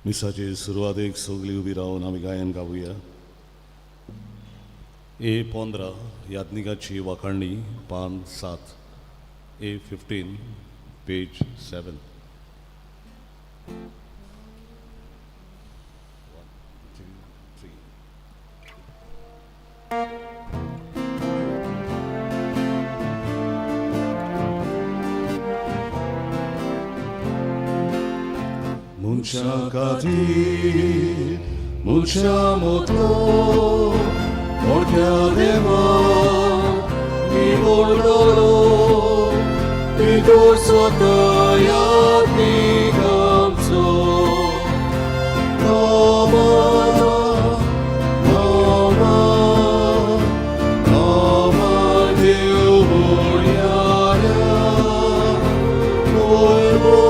मिसाची सुरवातेक सगळी उबी रावन आमी गायन गावुया. A15 याज्ञिकाची वाखाणणी पान 7. A15 page 7. Mucha cadir, mucha motor, porque además mi dolor, mi dosotaya mi gamso, Nama, Nama, Nama Devoryaya, Oivo.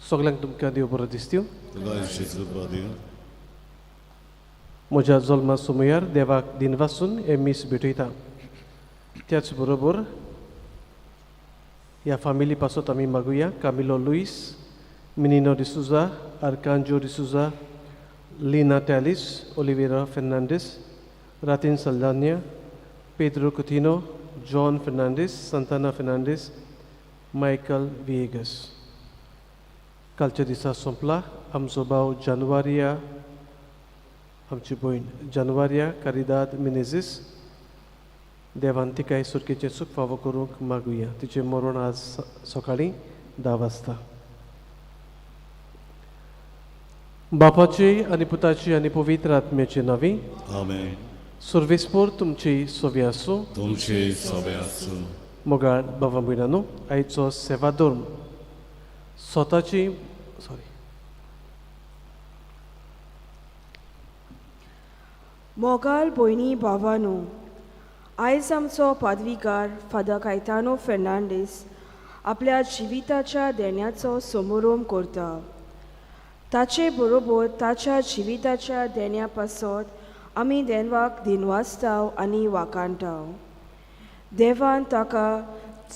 सगळ्यांक तुमकां देव बरो दिसत्यो. म्हज्या जल्मा सुमयार देवाक दिनवासून हे मीस भेटयता. त्याच बरोबर ह्या फॅमिली पासत आमी मागुया. कामिलो लुईस, मिनिनो डिसुजा, आर्कांजो डिसुजा, लिना टॅलिस, ओलिवेरा फेर्नांडीस, रातीन सल्दान्या, पेद्रो कुथिनो, जॉन फेर्नांडीस, सांताना फेर्नांडीस, मायकल विएगस. कालच्या दिसा संपला आमचो भाव जानुवारिया, आमची भयण जानुवारिया कारिदाद मिनेझीस. देवान तिकाय सुटकेचें सूख फावो करूंक मागुया. तिचें मरण आज सकाळीं 10 वाजता. बापाची आनी पुताची आनी पवित्र आत्म्याची नांवी. आमेन. सर्वेस्पोर तुमची सोबी आसूं. तुमचे सोबे आसूं. मोगाळ बाबा भयणांनो, आयचो सेवाधर्म स्वताची मोगाल भयणी भावानो, आयज आमचो पदवीकार फादर कायतानो फेर्नांडीस आपल्या जिविताच्या देण्याचो समारोप करता. ताचे बरोबर ताच्या जिविताच्या देण्या पासत आमी देवाक दिनवासताव आनी वाखाणटाव. देवान ताका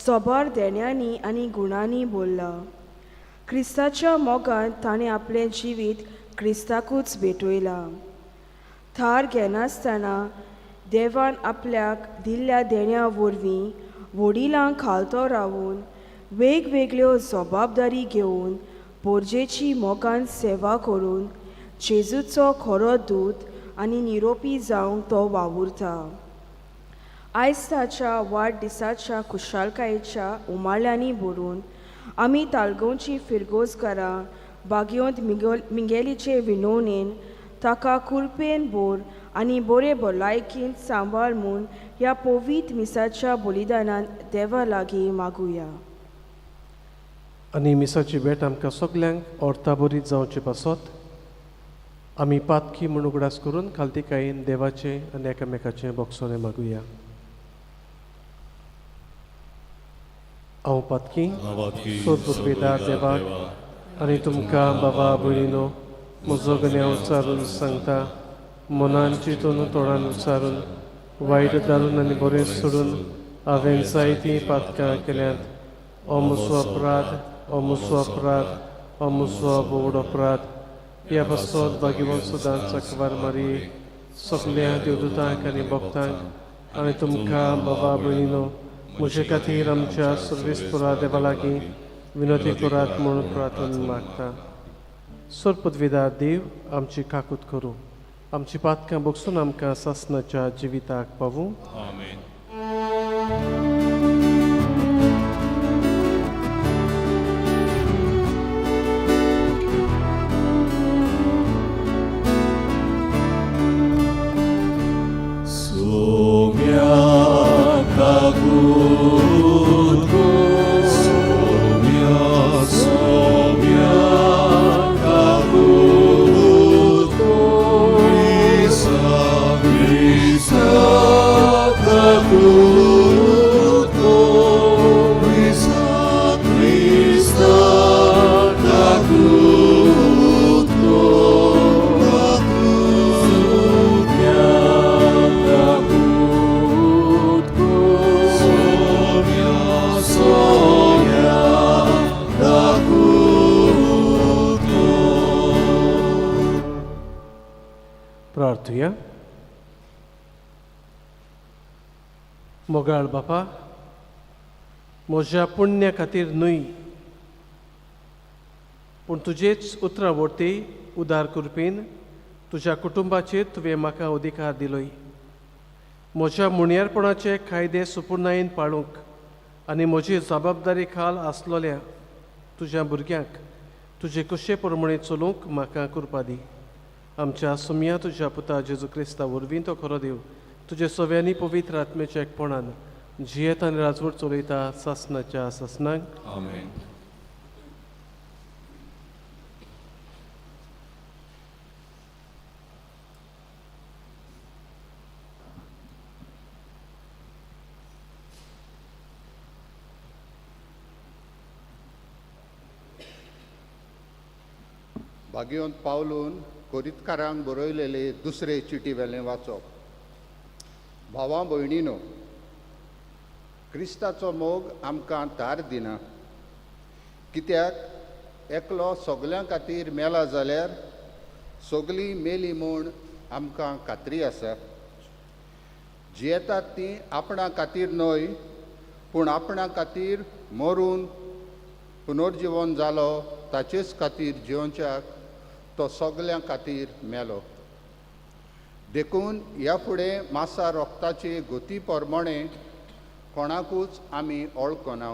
सोबार देण्यांनी आनी गुणांनी भरला. क्रिस्ताच्या मोगान ताणें आपलें जिवीत क्रिस्ताकूच भेटयलां. थार घेनासतना देवान आपल्याक दिल्ल्या देण्या वरवीं वडिलांक खालतो रावून वेगवेगळ्यो जबाबदारी घेवन पोरजेची मोगान सेवा करून जेजूचो खरो दूत आनी निरोपी जावंक तो वावुरता. आयज ताच्या वाडदिसाच्या खुशालकायेच्या उमाळ्यांनी भरून आमी तालगोवची फिरगोजकारां बागयोंत मिंगेलीचे विनवणेन ताका कुरपेन बोर आनी बरे भलायकेन सांबाळ म्हूण ह्या पवित्र मिसाच्या बलिदानान देवा लागीं मागुया. आनी मिसाची भेट आमकां सगल्यांक ऑर्ता बरी जावचे पासत आमी पातकी म्हूण उगडास करून खालतीकायेन देवाचें आनी एकामेकाचें बोगसोने मागुया. हांव पातकी सोदपुतवेदार देवाक आनी तुमकां बाबा भयणीनो म्हजो गन्या उच्चारून सांगता. मनान चिंतून तोंडान उच्चारून वायट दारून आनी बरें सोडून हांवें जायतीं पातकां केल्यांत. हो म्हजो अपराध, हो म्हजो अपराध, हो म्हजो बोड अपराध. ह्या पासत भाग्यवान सुदान सकवार मारी सगल्या देवदूतांक आनी भक्तांक आनी तुमकां बाबा भयणीनो म्हजे खातीर आमच्या सर्वेस्परा देवा लागीं विनोती करात म्हूण प्रार्थना मागता. सर पदवीदार देव आमची काकूत करूं. आमची पातकां बगसून आमकां सासणाच्या जिविताक पावूं. आमेन. Soumya, Soumya, प्रार्थुया. मोगाळ बापा, म्हज्या पुण्या खातीर न्हय पूण तुजेच उतरावरती उदार कृपेन तुज्या कुटुंबाचेर तुवें म्हाका अधिकार दिलोय. म्हज्या मुणयारपणाचे कायदे सुपूर्णायेन पाळूंक आनी म्हजी जबाबदारी खाल आसलोल्या तुज्या भुरग्यांक तुजे कुशे प्रमाणे चलूंक म्हाका कृपा दी. आमच्या सुमया तुज्या पुता जेजू क्रिस्ता वरवीं तो खरो देव तुजे सव्यांनी पवित्र आत्म्याच्या एकपणान जियेत आनी राजवट चलयता सासणाच्या सासणांक. आमेन. भाग्योंत पावलून कोरितकारांक बरयलेले दुसरे चिटी वेलें वाचप. भावां भयणीनो, क्रिस्ताचो मोग आमकां धार दिना, कित्याक एकलो सगल्यां खातीर मेला जाल्यार सगलीं मेली म्हूण आमकां खात्री आसा. जियेतात तीं आपणा खातीर न्हय पूण आपणा खातीर मरून पुनर्जिवन जालो ताचेच खातीर जिवच्याक तो सगल्यां खातीर मेलो. देखून ह्या फुडें मासा रोगताचे गोती प्रमाणे कोणाकूच आमी वळखना.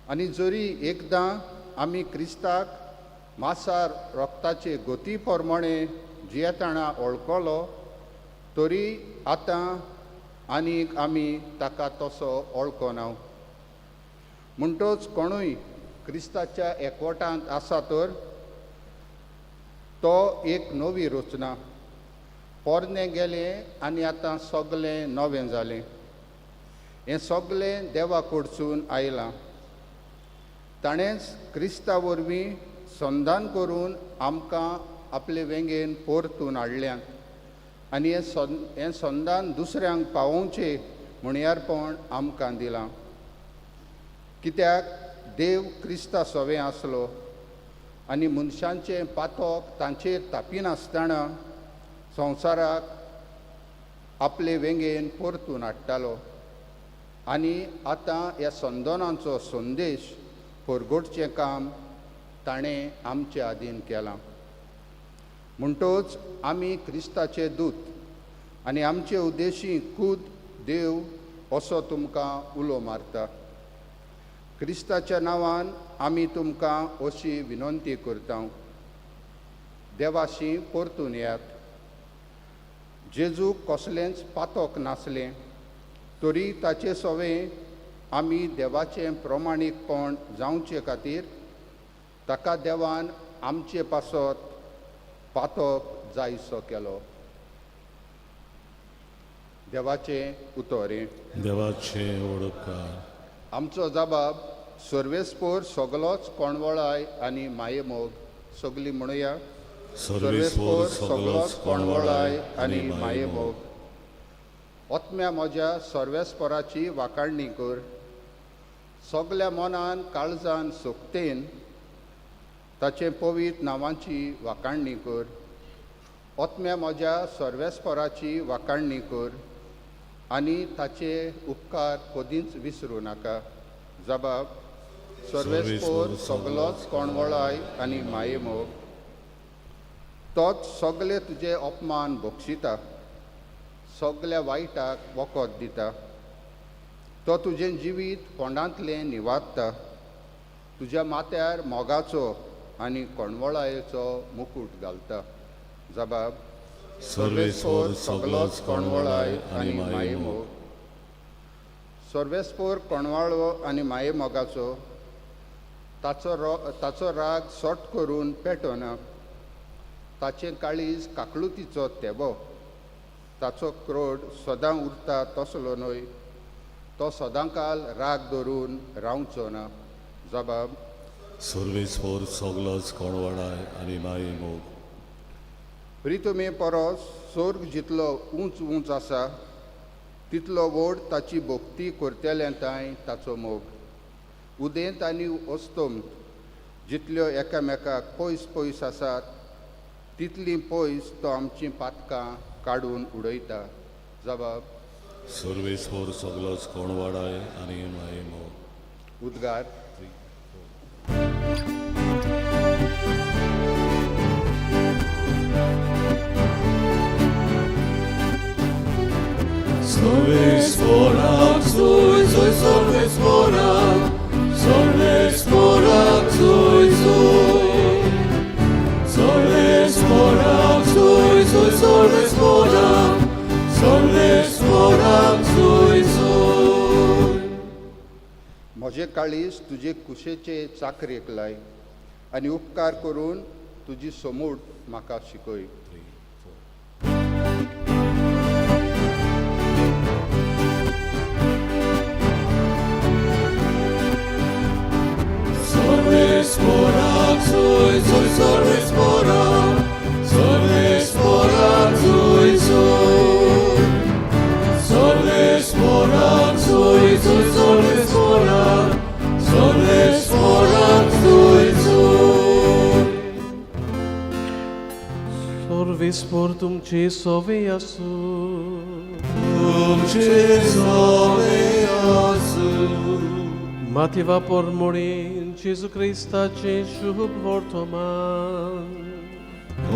आनी जरी एकदां आमी क्रिस्ताक मासा रोगताचे गोती प्रमाणे जियेताना वळखलो तरी आतां आनीक आमी ताका तसो वळखना. म्हणटच कोणूय क्रिस्ताच्या एकवटांत आसा तर तो एक नवी रचना. पोरनें गेलें आनी आतां सगलें नवें जालें. हें सगलें देवा कडसून आयलां. ताणेंच क्रिस्ता वरवीं संधान करून आमकां आपले वेंगेन परतून हाडल्यां आनी हें संधान दुसऱ्यांक पावोवचें म्हणयारपण आमकां दिलां. कित्याक देव क्रिस्ता सवें आसलो आनी मनशांचें पातक तांचेर तापिनासतना संवसाराक आपले वेंगेन परतून हाडटालो. आनी आतां ह्या संदनाचो संदेश परगोडचें काम ताणें आमच्या आदीन केलां. म्हणटच आमी क्रिस्ताचे दूत आनी आमचे उद्देशी खूद देव असो तुमकां उलो मारता. क्रिस्ताच्या नांवान आमी तुमकां अशी विनंती करता, देवाशी परतून येयात. जेजूक कसलेंच पातक नासलें तरी ताचे सवें आमी देवाचें प्रमाणीकपण जावचे खातीर ताका देवान आमचे पासत पातक जायसो केलो. देवाचें उतोरें. देवाचे ओडकार. आमचो जबाब सर्वेस्पोर सगलोच कोणवळाय आनी मायेमोग. सगलीं म्हणुया, सर्वेस्पोर सगलोच कोणवळाय आनी मायेमोग. ओतम्या म्हज्या सर्वेस्पोराची वाखाणणी कर. सगल्या मनान काळजान सोक्तेन ताचे पवित्र नांवांची वाखाणणी कर. ओतम्या म्हज्या सर्वेस्पोराची वाखाणणी कर आनी ताचे उपकार कधीच विसरूं नाका. जबाब सर्वेस्पोर सगलोच कोणवळाय आनी मायेमोग. तोच सगळे तुजे अपमान बक्षिता, सगल्या वायटाक वखद दिता. तो तुजें जिवीत कोंडांतलें निवाडटा. तुज्या माथ्यार मोगाचो आनी कोणवळायेचो मुकूट घालता. जबाब सर्वेस्पोर सगलोच कोणवळाय आनी मायेमोग. सर्वेस्पोर कोणवाळो आनी मायेमोगाचो ताचो राग सोट करून पेटोना. ताचें काळीज काकळुतीचो तेबो. ताचो क्रोड सदां उरता तसलो न्हय. तो सदांकाल राग धरून रावचो ना. जबाब सर्वेस्पोर सगलोच कोणवळाय आनी मायेमोग. प्रितमे परस स्वर्ग जितलो उंच उंच आसा तितलो व्हड ताची भोक्ती करतेल्यांताय ताचो मोग. उदेंत आनी अस्तंत जितल्यो एकामेकाक पयस पयस आसात तितली पयस तो आमची पातकां काडून उडयता. जबाब. सर्वेस्वर सगलोच कोण वाडाय आनी मायेमो. उद्गार. सर्वेस्vorak zui, zui, सर्वेस्vorak, सर्वेस्vorak zui, zui. सर्वेस्vorak zui, zui, सर्वेस्vorak, सर्वेस्vorak zui, zui. म्हजें काळीज तुजे कुशेचे चाकरेक लाय आनी उपकार करून तुजी समूड म्हाका शिकय. सर्वेस्vorak zui, zui, सर्वेस्vorak, सर्वेस्vorak zui, zui. सर्वेस्vorak zui, zui, सर्वेस्vorak, सर्वेस्vorak zui, zui. सर्वेस्वर तुमचे सोवे आसू. तुमचे सोवे आसू. Mativa pormorin Jesu Christaचे शुभ वर्तमान.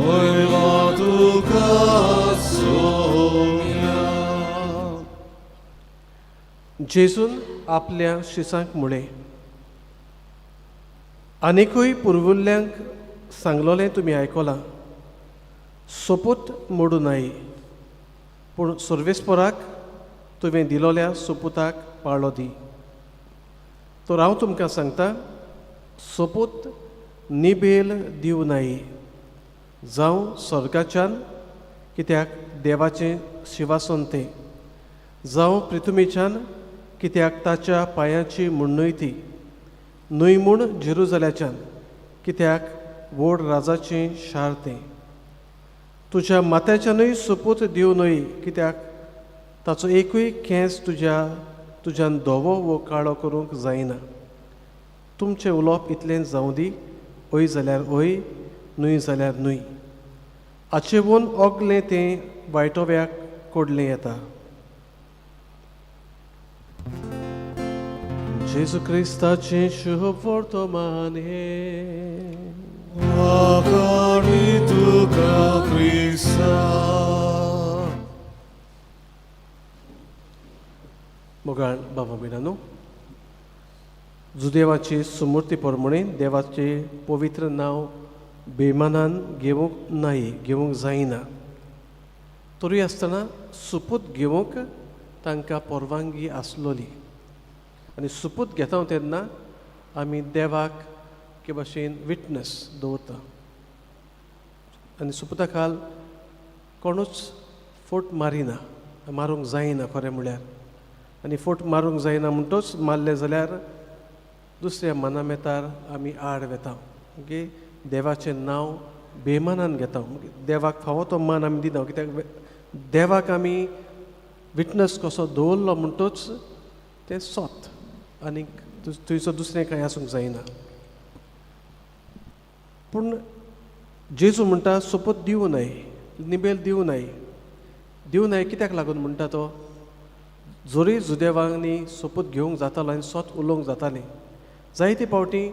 Oila tuka soumya. जेजून आपल्या शिसांक म्हळे, आनिकूय पुर्वुल्ल्यांक सांगलोलें तुमी आयकलां, सोपूत मोडू नये, पूण सर्वेस्पराक तुवें दिलोल्या सोपुताक पाळो दी. तर हांव तुमकां सांगता, सोपूत निबेल दिवं नये, जावं स्वर्गाच्यान, कित्याक देवाचें शिवासन तें, जावं पृथ्वीच्यान, कित्याक ताच्या पांयाची मुन्नयती, न्हय म्हूण जेरुजल्याच्यान, कित्याक व्हड राजाचें शार तें. तुज्या माथ्याच्यानूय सोपूत दिवं नये, कित्याक ताचो एकूय केंस तुज्यान धवो वो काळो करूंक जायना. तुमचें उलोवप इतलें जावं दी, ओय जाल्यार ओय, न्हय जाल्यार न्हय. आचेवून ओगलें तें वायटोव्याक कोडलें येता. जेजू क्रिस्ताचें शुभ वर्तमान हे. Akari tuka Krista. मोगाळ बाबा बिरानो, जुदेवाची सुमूर्ती प्रमाणे देवाचे पवित्र नांव बेमानान घेवंक नाही, घेवंक जायना. तरी आसतना सुपूत घेवंक तांकां परवानगी आसलोली. आनी सुपूत घेता तेन्ना आमी देवाक के भाशेन विटनस दवरता. आनी सुपुता खाल कोणूच फोट मारिना, मारूंक जायना खरें म्हळ्यार. आनी फोट मारूंक जायना म्हणटच मारले जाल्यार दुसऱ्या मनामेतार आमी आड वेता. ओके, देवाचें नांव बेमानान घेता. देवाक फावो तो मान आमी दिना, कित्याक देवाक आमी विटनस कसो दवरलो म्हणटच तें सोत, आनी थंयसर दुसरें कांय आसूंक जायना. पूण जेजू म्हणटा सोपूत दिवं न्हय, निबेल दिवं न्हय. दिवं न्हय कित्याक लागून म्हणटा तो? जोरी जुदेवांनी सोपूत घेवंक जातालो आनी सोत उलोवंक जातालें, जायते फावटी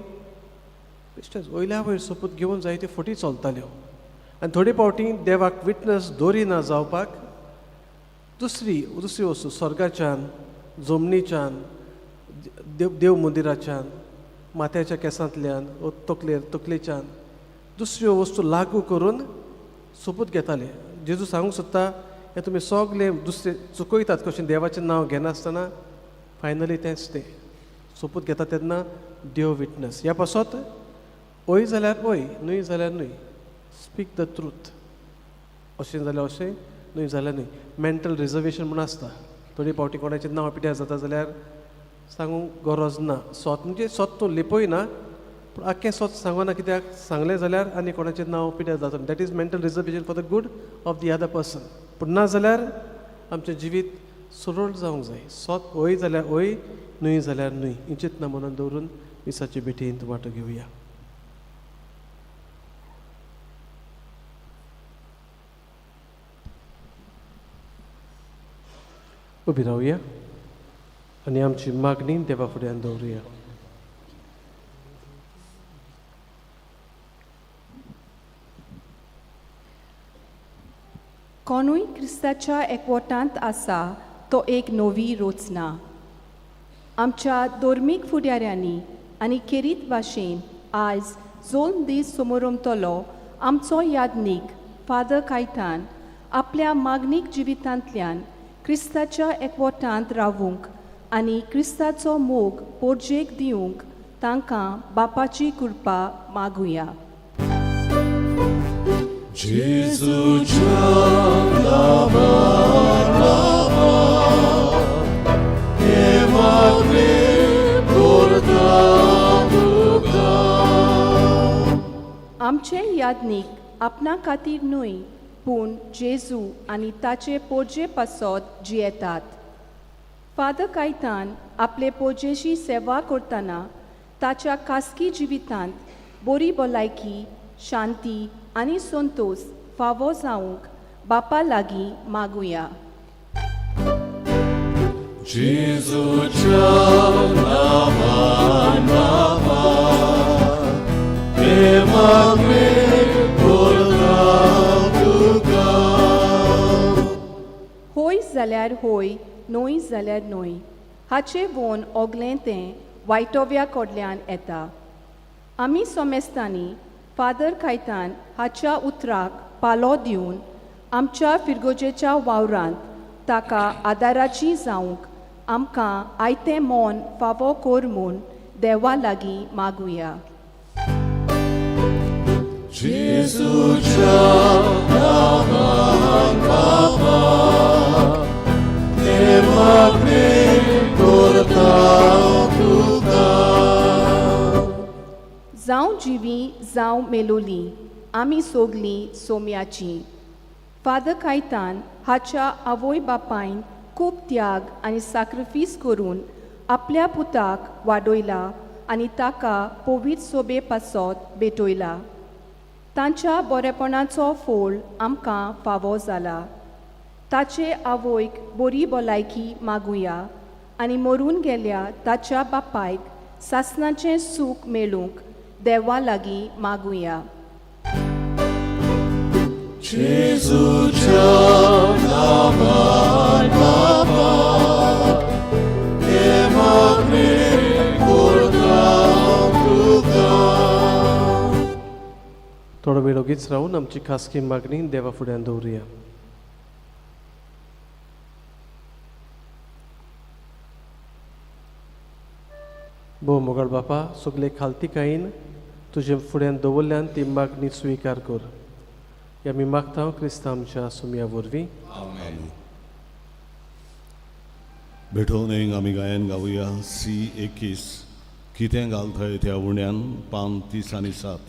बेश्टेच वयल्या वयर सोपूत घेवन जायत्यो फटी चलताल्यो. आनी थोडे फावटी देवाक विटनस दवरिना जावपाक दुसरी वस्तू स्वर्गाच्यान, जमनीच्यान, देव मंदिराच्यान, माथ्याच्या केंसांतल्यान, तकलेच्यान दुसऱ्यो वस्तू लागू करून सोपूत घेताले. जेजू सांगूंक सोदता, हें तुमी सगळे दुसरे चुकयतात कशें देवाचें नांव घेनासतना फायनली तेंच तें सोपूत घेता तेन्ना देव विटनस. ह्या पासत ओय जाल्यार ओय, न्हय जाल्यार न्हय. Speak the truth. अशें जाल्यार अशें, न्हय जाल्यार न्हय. मेंटल रिजर्वेशन म्हूण आसता. थोडी फावटी कोणाचें नांव पिड्यार जाता जाल्यार सांगूंक गरज ना. सोत म्हणजे सोत तूं लिपयना, पूण आख्खें सोत सांगना, कित्याक सांगलें जाल्यार आनी कोणाचें नांव पिड्यार जाता. That is mental reservation for the good of the other person. पूण ना जाल्यार आमचें जिवीत सरळ जावंक जाय. सोत ओय जाल्यार ओय, न्हय जाल्यार न्हय. ही चिंतना मनान दवरून मिसाचे भेटींत वांटो घेवया. उबी रावया आनी आमची मागणी देवा फुड्यान दवरुया. कोणूय क्रिस्ताच्या एकवटांत आसा तो एक नवी रोचना. आमच्या धर्मीक फुडाऱ्यांनी आनी खेरीत भाशेन आयज जोल्म दीस समोरमतलो आमचो यादनीक फादर कायतान आपल्या मागणीक जिवितांतल्यान क्रिस्ताच्या एकवटांत रावूंक आनी क्रिस्ताचो मोग पोरजेक दिवंक तांकां बापाची कृपा मागुया. आमचे यादनीक आपणा खातीर न्हय पूण जेजू आनी ताचे पोरजे पासत जियेतात. फादर कायतान आपले पोरजेची सेवा करतना ताच्या खासगी जिवितांत बरी भलायकी, शांती आनी संतोष फावो जावंक बापा लागीं मागुया. होय जाल्यार होय, न्हय जाल्यार न्हय हाचे वोन ओगलें तें वायटोव्या कडल्यान येता. आमी सोमेस्तांनी फादर कायतान हाच्या उतराक पालो दिवन आमच्या फिरगोजेच्या वावरांत ताका आदाराची जावंक आमकां आयतें मोन फावो कोर म्हूण देवा लागीं मागुया. जावं जिवी जावं मेलोली आमी सोगलीं सोम्याची. फादर कायतान हाच्या आवय बापायन खूब त्याग आनी सॅक्रिफीस करून आपल्या पुताक वाडयला आनी ताका पवित्र सोबे पासत भेटयला. तांच्या बरेपणाचो फोळ आमकां फावो जाला. ताचे आवयक बरी भलायकी मागुया आनी मरून गेल्या ताच्या बापायक सासणाचें सूख मेळूंक देवा लागीं मागुया. थोडो वेळ ओगीच रावून आमची खासगी मागणी देवा फुड्यान दवरुया. भोव मोगाळ बापा, सगळे खालतीकायेन तुजे फुड्यान दवरल्यान ती मागणी स्विकार कर. आमी मागता क्रिस्तांव आमच्या सुमया वरवीं. भेटोवन एक आमी गायन गावुया. C21 कितें घालथंय त्या उण्यान पान 30 आनी 7.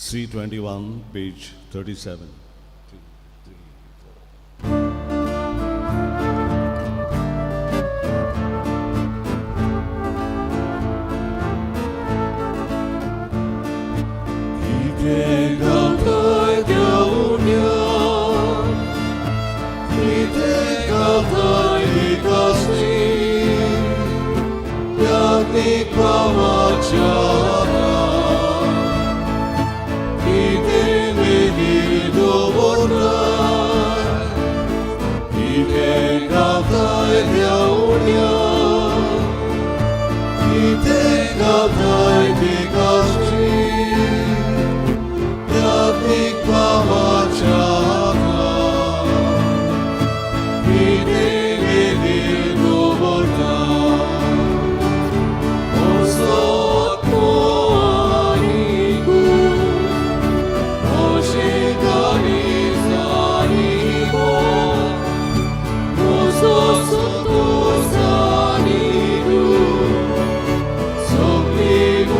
C21 page 37. Sogli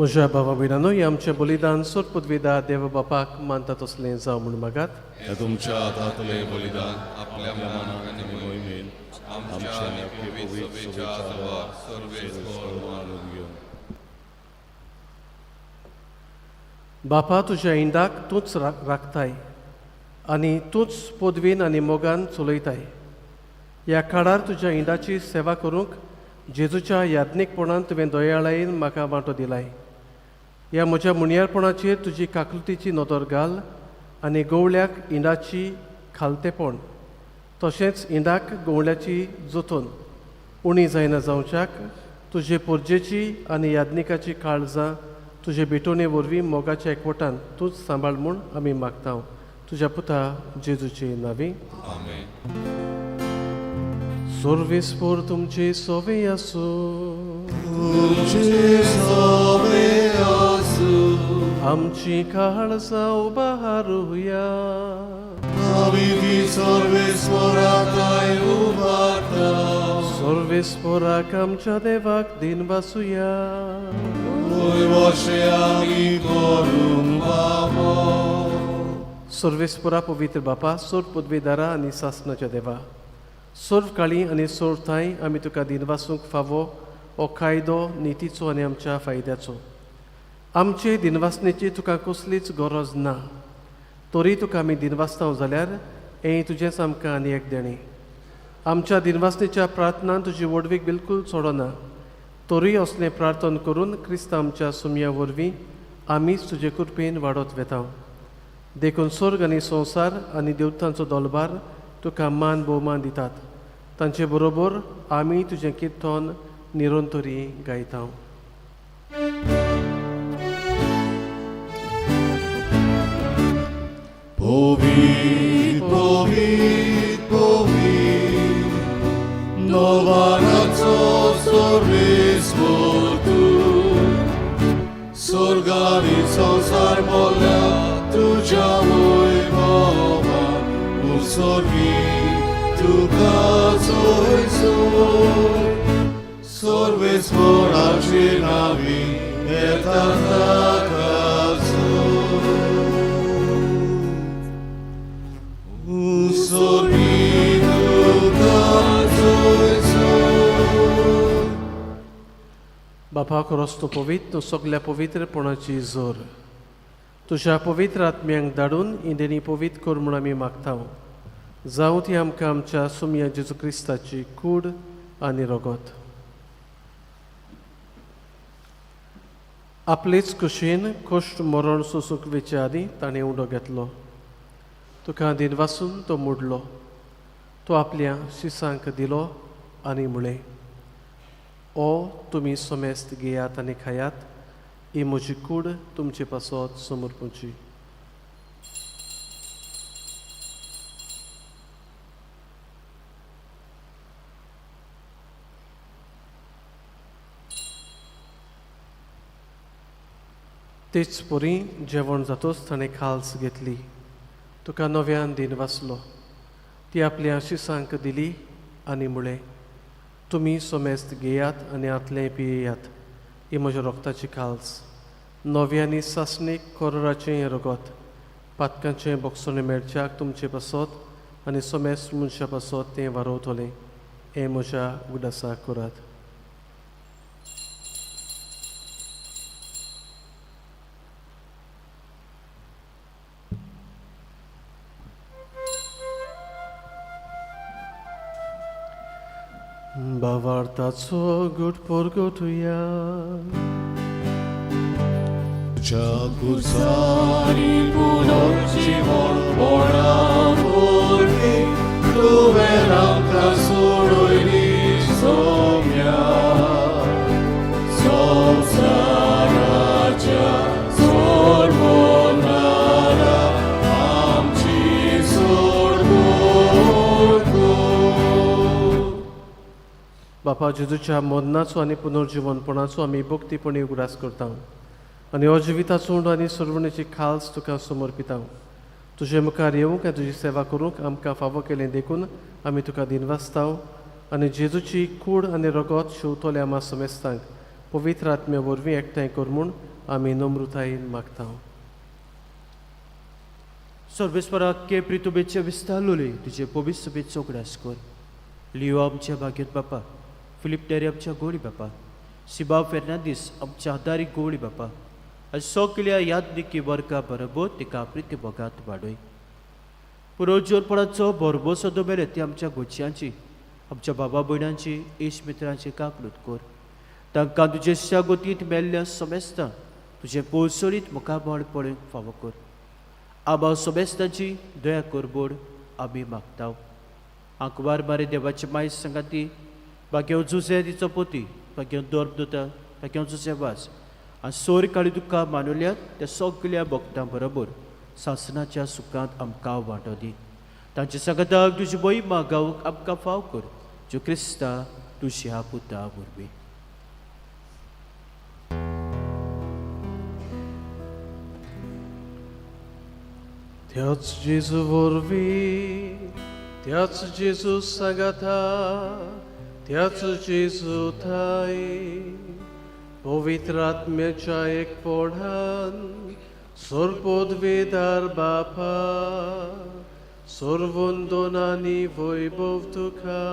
म्हज्या भावा भयणांनो, हे आमचें बलिदान सोड पदवीदार देव बापाक मानता तसलें जावं म्हूण मागात. हे तुमच्या हातांतले बलिदान आपल्या मनान आनी मोहिमेन आमच्या पवित्र सभेच्या सर्वेस्वर घेवन बापा, तुज्या इंडाक तूंच राखताय आनी तूंच पदवीन आनी मोगान चलयताय. ह्या काळार तुज्या इंडाची सेवा करूंक जेजूच्या याज्ञिकपणान तुवें दयाळायेन म्हाका वांटो दिलाय. ह्या म्हज्या मुणयारपणाचेर तुजी काकुलतीची नदर घाल आनी गवळ्याक इंडाची खालतेपण तशेंच इंडाक गवळ्याची जोतोन उणी जायना जावच्याक तुजे पोरजेची आनी याज्ञिकाची काळजां तुजे भेटोवणे वरवीं मोगाच्या एकवटान तूंच सांबाळ म्हूण आमी मागता. तुज्या पुता जेजूचे नांवी. सर्वेस्पर तुमचे सोवे आसूं. आमची काळजां उबारूया. सर्वेस्पराक आमच्या देवाक दिन वासुया. सर्वेस्परा पवित्र बापा, सोड पदवीदारा आनी सासणाच्या देवा, सर्व काळी आनी सोरताय आमी तुका दिनवासूंक फावो हो कायदो नितीचो आनी आमच्या फायद्याचो. आमचे दिनवासनेची तुका कसलीच गरज ना, तरी तुका आमी दिनवासता जाल्यार हें तुजेंच आमकां आनी एक देणी. आमच्या दिनवासनेच्या प्रार्थनान तुजी वडवीक बिलकूल सोडना, तरी असलें प्रार्थन करून क्रिस्त आमच्या सुमया वरवीं आमीच तुजे कृपेन वाडत वेता. देखून स्वर्ग आनी संवसार आनी देवतांचो दोलबार तुका मान भोवमान दितात. तांचे बरोबर आमी तुजें किर्तन निरंतरी गायता. Povit, povit, povit, nowanaco sorwismo tu. Sorgani संसार मोल्या तुझ्या वैभवा उत्सर्गी तुका सोयसोर. सर्वेस्पराची नावी येतात ताका बापा, खरोच तूं पवित्र, तूं सगल्या पवित्रपणाची जोर. तुज्या पवित्र आत्म्यांक धाडून इंदेनी पवित्र कर म्हूण आमी मागता. जावं ती आमकां आमच्या सुमया जेजू क्रिस्ताची कूड आनी रगत. आपलेच कुशीन कश्ट मरण सोसूंक वेचे आदी ताणें उडो घेतलो. तुका दिनवासून तो मोडलो. तो आपल्या शिसांक दिलो आनी म्हळें, ओ तुमी सोमेस्त घेयात आनी खायात, ही म्हजी कूड तुमचे पासत समर्पूची. तेच परी जेवण जातोच ताणें खाल्स घेतली. तुका नव्यान दिन वाचलो. ती आपल्या शिसांक दिली आनी म्हळें, तुमी सोमेस्त घेयात आनी आतलें पियेयात, ही म्हज्या रोगताची खाल्स. नव्यांनी सासणीक कोराचें रगत पातकांचें बोगसोणें मेळच्याक तुमचे पासत आनी सोमेस्त मनशा पासत तें वारोवतलें. हें म्हज्या उगडासाक करात. Bavartaco gut porgotuja. Čakucari punoći von Bora volvi, Luveranka surojni somja. Sovsarača sormonara, amči sorgorko. बापा, जेजूच्या मोदनाचो आनी पुनर्जीवनपणाचो आमी भक्तीपणी उगडास करता आनी अजिविताचो उंड आनी सर्वणेची खाल्स तुका समर्पिता. तुजे मुखार येवंक आनी तुजी सेवा करूंक आमकां फावो केलें देखून आमी तुका दिनवासता आनी जेजूची कूड आनी रगत शिवतले आमा समेस्तांक पवित्र आत्म्या वरवीं एकठांय कर म्हूण आमी नम्रतायेन मागता. सर्वेस्पराक के प्रितुबेचे विस्तारलोले तुझे पवित्र सभेत चौकडास कर. लिओ आमच्या भाग्यत बापा, फिलिप टेरे आमच्या गोळी बापा, सिबा फेर्नांदीस आमच्या आदारी गोळी बापा, आज सगळ्या यादनिकी वर्गा बरोबर तिका प्रिती बोगात वाडय. पुरोजोरपणाचो बरोबर सदो मेरे ती आमच्या गोडच्यांची, आमच्या बाबा भयणांची, इश्ट मित्रांची काकलूत कर. तांकां तुजे शागोतींत मेल्ल्या समेस्तां तुजे पोळसोळीत मुखाबळ पळोवंक फावो कर. आबा समेस्तांची दया कर बोड आमी मागता. आंकवार मारे देवाचे माय संगाती, भाग्य जुजे तिचो पोती, भाग्य दोरदोता, भाग्य जुजे वास आनी सोर काळी तुका मानुल्यात त्या सगळ्या भक्तां बरोबर सासणाच्या सुखांत आमकां वांटो दी. तांच्या संगताक तुजी बळी मागावंक आमकां फाव कर. जो क्रिस्ता तुज्या पुता वरवीं. त्याच जेजू वरवीं, त्याच जेजू सांगाता, त्याच जेजू थाय, पवित्र आत्म्याच्या एकपणान सर्वोद्वेदार बापा, सर्वोंदोनांनी वैभव तुका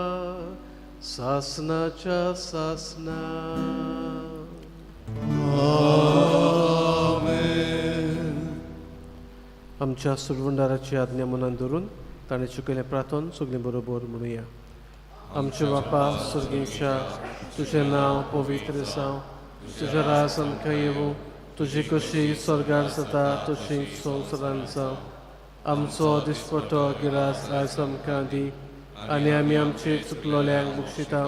सासनाच्या सासना. आमच्या सुरवंडाराची आज्ञा मनान धरून ताणें शिकयलें प्रार्थन सगळीं बरोबर म्हणुया. आमचे बापा सुर्गेच्या, तुजें नांव पवित्र जावं, तुजें राज आमकां येवूं, तुजी कशी स्वर्गार जाता तशी संवसारांत जावं. आमचो दिसपटो गिरास आयज आमकां दी, आनी आमी आमची चुकलोल्यांक बक्षिता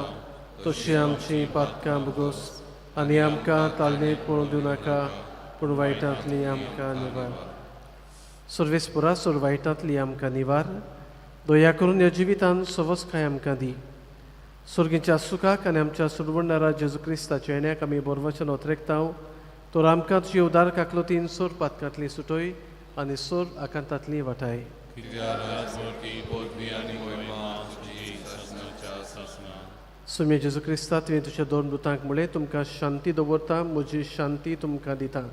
तशी आमची पातकां बगोस, आनी आमकां तालणेंत पळोवंक दिवं नाका, पूण वायटांतली आमकां निवार. सर्वेस्परा सोर वायटांतली आमकां निवार. दया करून ह्या जिवितांत सवस्काय आमकां दी. सुर्गेच्या सुखाक आनी आमच्या सुरवंडारा जेजू क्रिस्ताच्या येण्याक आमी बरवचन ओतरेकता. तर आमकां तुजी उदार काकलोतीन सोर पातकांतली सुटोय आनी सोर आकांतांतली वाटाय. सुम्य जेजू क्रिस्ता तुवें तुज्या दोन दुतांक म्हळें, तुमकां शांती दवरता, म्हजी शांती तुमकां दिता.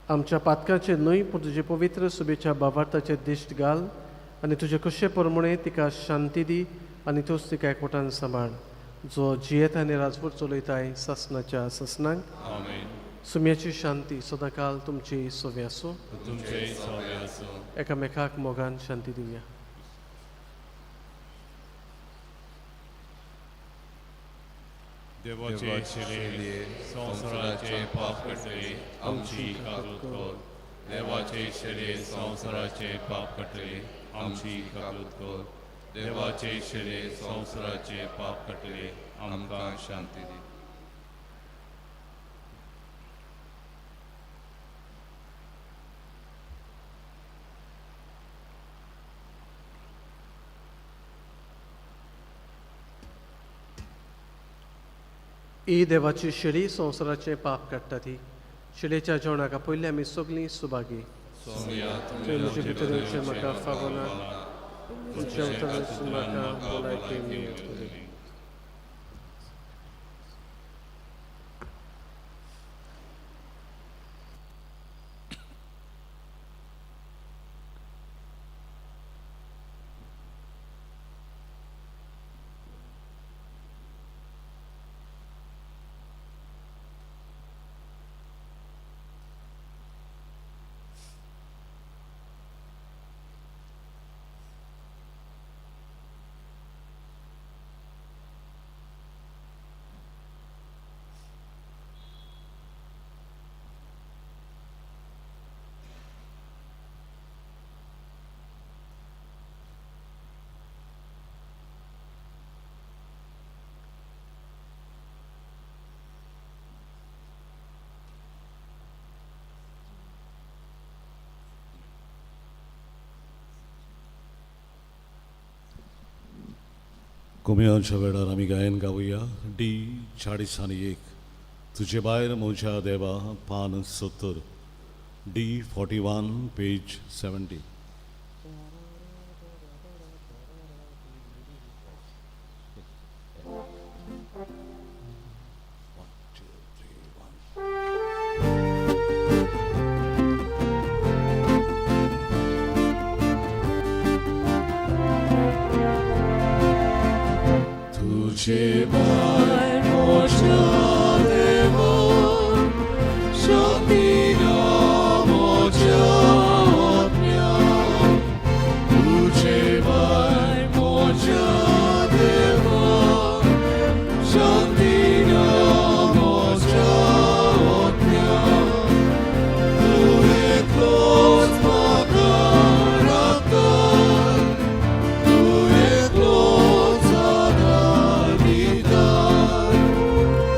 आमच्या पातकांचे न्हय पूण तुजे पवित्र सुबेच्या भावार्थाचे दिश्ट घाल आनी तुजे कशे परमणे तिका शांती दी आनी तूंच तिका एकवटान सांबाळ. जो जियेत आनी राजवट चलयताय सासनाच्या सासनांक. सुम्याची शांती सदां काल तुमची सोबे आसूं. एकामेकाक मोगान शांती दिवया. देवाचे शरीर संसाराचे पाप कटले आमची काकूत कर. देवाचे शरीर संसाराचे पाप कटले आमची काकूत कर. देवाचे शरीर संसाराचे पाप कटले आमकां शांती दी. ही देवाची शिडी संवसाराचे पाप काडटा ती. शिडेच्या जेवणाका पयलीं आमी सगळीं सुभागी. म्हजे भितर म्हाका फावो ना, म्हाका भलायकी मेळटली. कुमियांच्या वेळार आमी गायन गावुया. D40 तुजे भायर म्हज्या देवा पान 70. D41 page 70. 제발 모자 대고 셔니가 모자 없냐 제발 모자 대고 셔니가 모자 없냐 그의 꽃 막아랐다 그의 꽃 사랑이다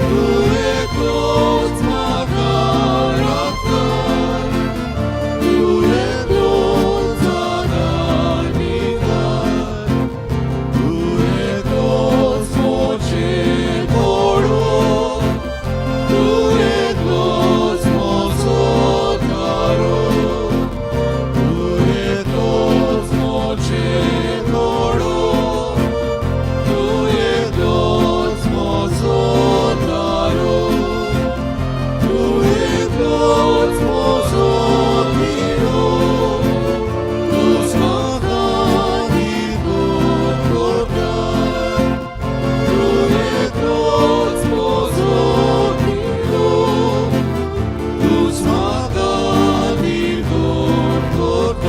그의 꽃 막아랐다 그의 꽃 사랑이다 그의 꽃 소지 보러 그의 꽃 모서 가로 그의 꽃 소지 보러 그의 꽃 모서 가로 그의 꽃 모서 피로 우스마가니 굽고다 그의 꽃 모서 피로 우스마가니 굽고다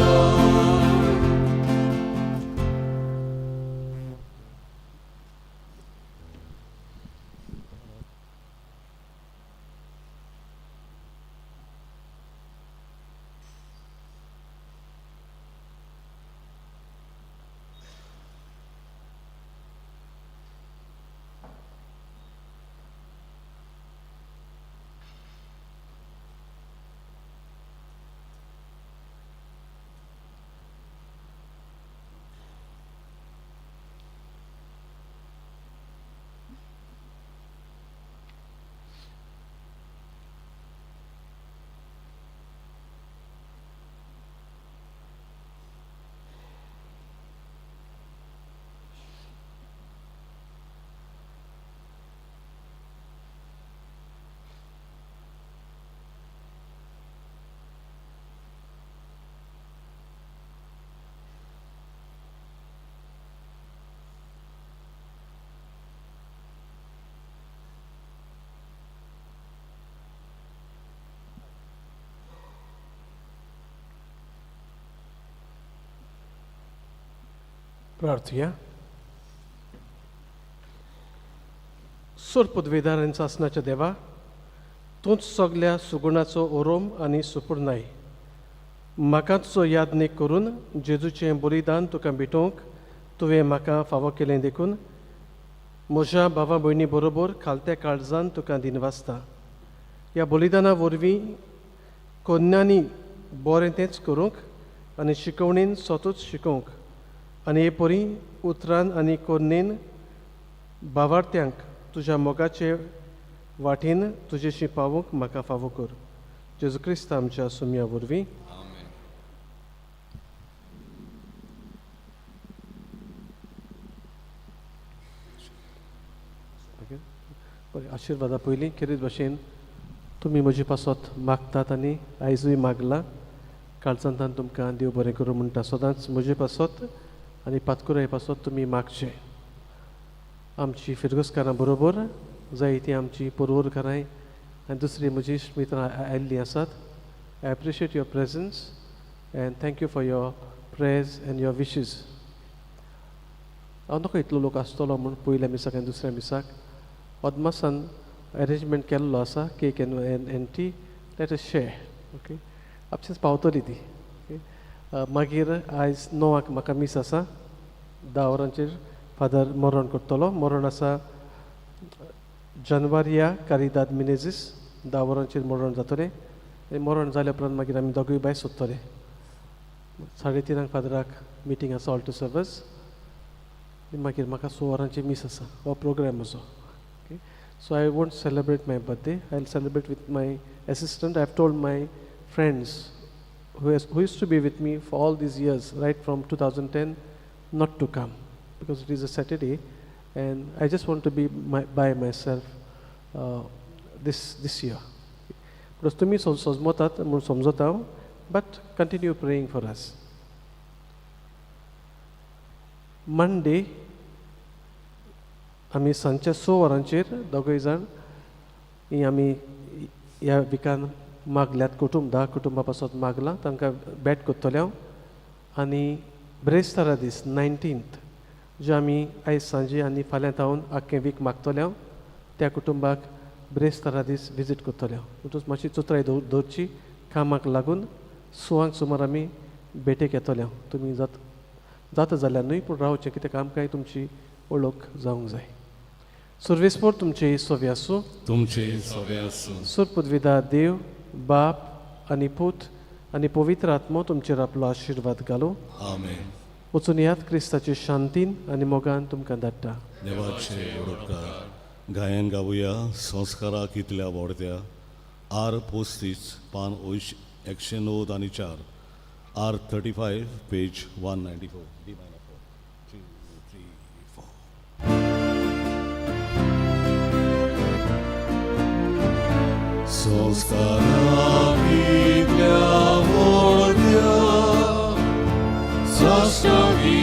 प्रार्थूया. सूर पदवीधारांचा आसनाच्या देवा, तूंच सगल्या सुगुणाचो ओरोम आनी सुपूर्णाय म्हाका तुजो यादनेक करून जेजूचें बलिदान तुका भेटोवंक तुवें म्हाका फावो केलें देखून म्हज्या भावा भयणी बरोबर खालत्या काळजान तुका दिनवासता. ह्या बलिदाना वरवीं कन्यांनी बरें तेंच करूंक आनी शिकवणेन स्वतूच शिकोवंक आनी हे परी उतरान आनी कन्येन भावार्थ्यांक तुज्या मोगाचे वाटेन तुजेशी पावूंक म्हाका फावो कर. जेजू क्रिस्त आमच्या सुमया वरवीं. बरें, आशिर्वादा पयलीं खेरीत भशेन तुमी म्हजे पासत मागतात आनी आयजूय मागला. काळजांतल्यान तुमकां देव बरें करूं म्हणटा. सदांच म्हजे पासत आनी पातकुराये पासत तुमी मागचे. आमची फिरगोसकारां बरोबर जायतीं आमची परवरकारांय आनी दुसरी म्हजी मित्रां आयिल्लीं आसात. I appreciate your presence and thank you for your praise and your wishes. हांव नाका इतलो लोक आसतलो म्हूण पयल्या मिसाक आनी दुसऱ्या मिसाक अदमासान अरेंजमेंट केल्लो आसा. Cake end T let us share. Okay, आपशींच पावतली ती. मागीर आयज 9 म्हाका मीस आसा. 10 वरांचेर फादर मरण करतलो. मरण आसा जनवारिया कारिदाद मिनेजीस. 10 वरांचेर मरण जातलें आनी मरण जाल्या उपरांत मागीर आमी दोगूय भायर सोदतले. 3:30 फादराक मिटींग आसा ऑल्टर सर्वीस. मागीर म्हाका 6 वरांचेर मीस आसा. हो प्रोग्राम म्हजो. Okay, so I won't celebrate my birthday. I will celebrate with my assistant. I have told my friends who used to be with me for all these years, right from 2010, not to come because it is a Saturday, and I just want to be by myself this year. Because to me, somzotat, but continue praying for us. Monday, आमी सांजच्या 6 वरांचेर दोगूय जाण ही आमी ह्या विकान मागल्यात कुटुंब 10 कुटुंबा पासून मागला तांकां भेट कोत्तले हांव आनी ब्रेस्तारा दीस 19th जे आमी आयज सांजे आनी फाल्यां तावन आख्खें वीक मागतले हांव त्या कुटुंबाक ब्रेस्तारा दीस विजीट कोत्तले हांव म्हणटूच मातशी चुत्राय दवरची कामाक लागून 6 सुमार आमी भेटेक येतले हांव तुमी जाता जाल्यार न्हय पूण रावचें कित्याक आमकांय तुमची वळख जावंक जाय सर्वेस्पोर तुमचे सोवे आसूं तुमचे सोबे आसूं सुरपुदविदा देव बाप आनी पूत आनी पवित्र आत्मो तुमचेर आपलो आशिर्वाद घालूं आमेन. वचून यात क्रिस्ताचे शांतीन आनी मोगान तुमकां धाडटा देवाचे उडोपकार गायन गावुया संस्काराक इतल्या व्हडत्या R35 पान 109 आनी 4 R35 पेज 194 D minor 4 2 3 4 संस्काराक इतल्या व्हडत्या साश्टावी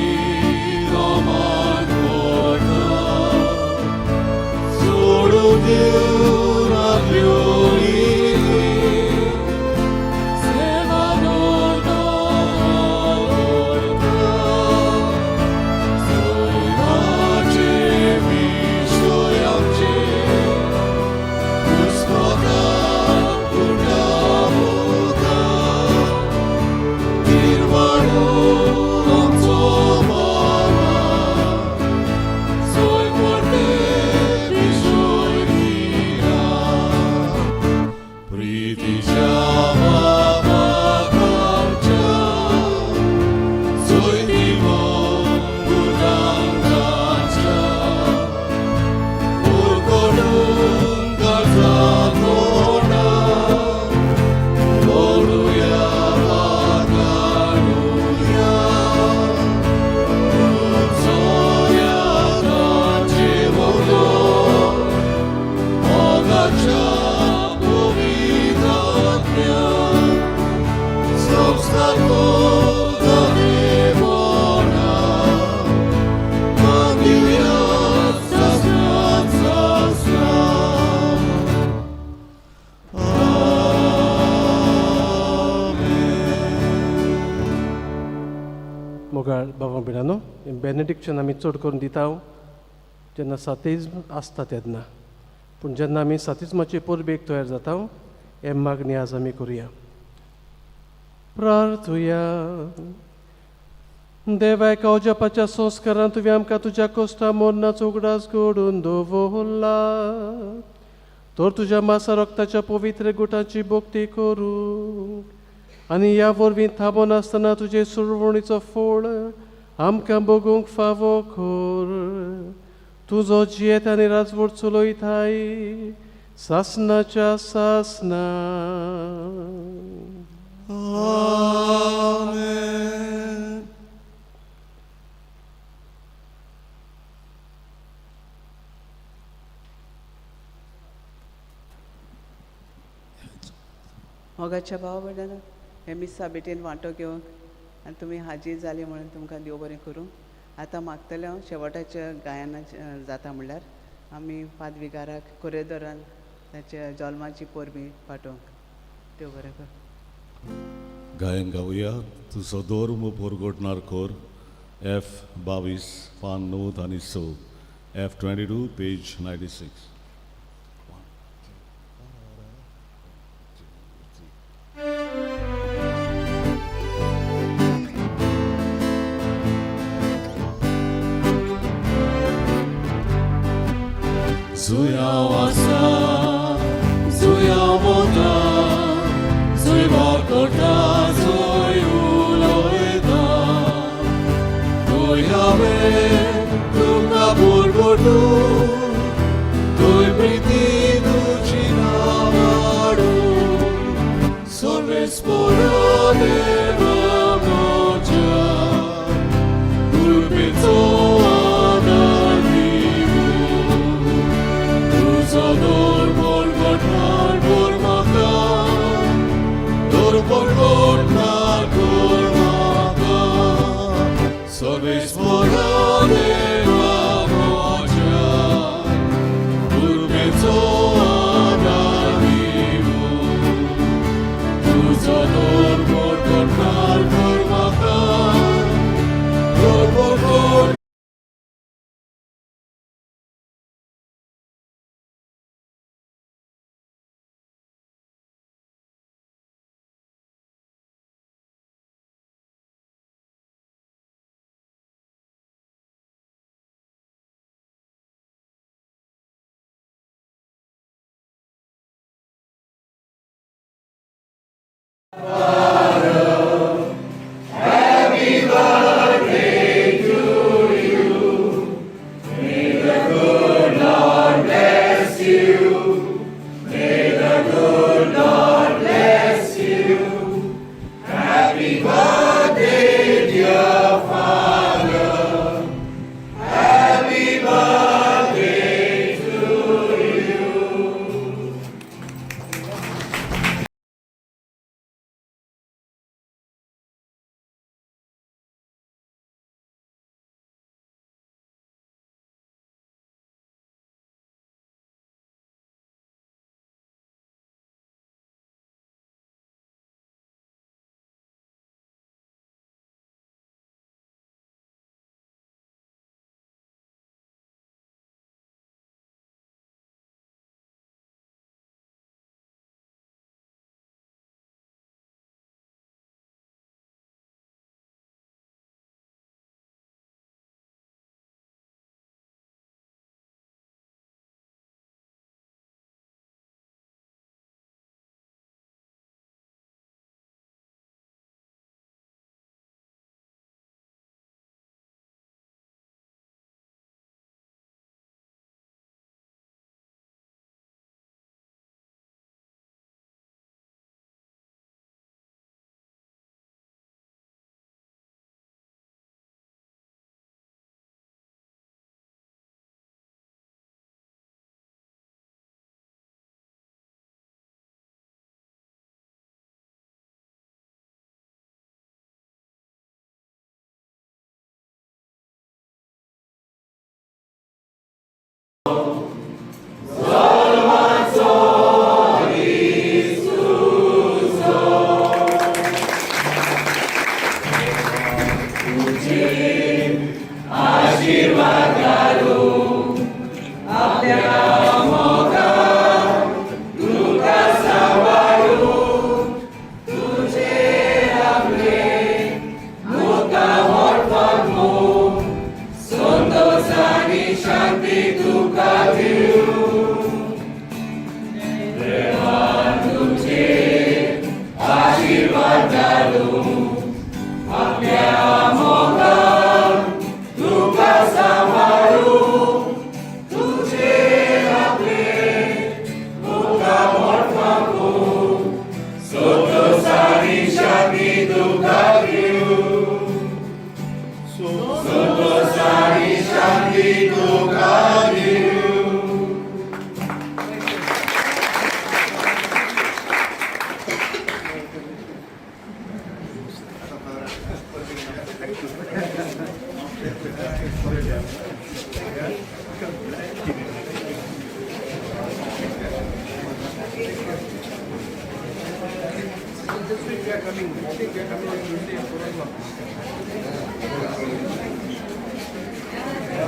मोगाळ बाबा बिरानो बेनेडिक्शन आमी चड करून दिता जेन्ना सातिज्म आसता तेन्ना पूण जेन्ना आमी सातिज्माचे परबेक तयार जाता हे मागणी आज आमी करुया प्रार्थुया देवा एका अजापाच्या संस्कारान तुवें आमकां तुज्या कोश्टा मोडनाचो उगडास घडोवन दवरला तर तुज्या मासा रक्ताच्या पवित्र गुटाची भोक्ती करूं आनी ह्या वरवीं थांबोन आसतना तुजे सुरवणीचो फळ आमकां भोगूंक फावो कर तुजो जियेत आनी राजवट चलयताय सासनाच्या सासना आमेन. मोगाच्या भाव भयणां हे मिसा बेटेन वांटो घेवंक आनी तुमी हाजीर जाली म्हणून तुमकां देव बरें करूं आतां मागतलें हांव शेवटाच्या गायनाचें जाता म्हणल्यार आमी पादविकाराक कोरेदोरान ताच्या जल्माची परबी पाठोवंक देव बरें कर गायन गावुया तुजो धर्म परगोटणार कोर F22 पान 9 आनी 6 F22 page 96 Zuja łasa, zuja woda, zuj warkota, zuj uloeta. Tuj habe, tuka burgotu, tuj priti ducina vadu. Sorve sporo deva moja, urbezo Dor borgotnar gormaka, dor borgotnar gormaka, sorves morane la moja.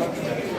coming.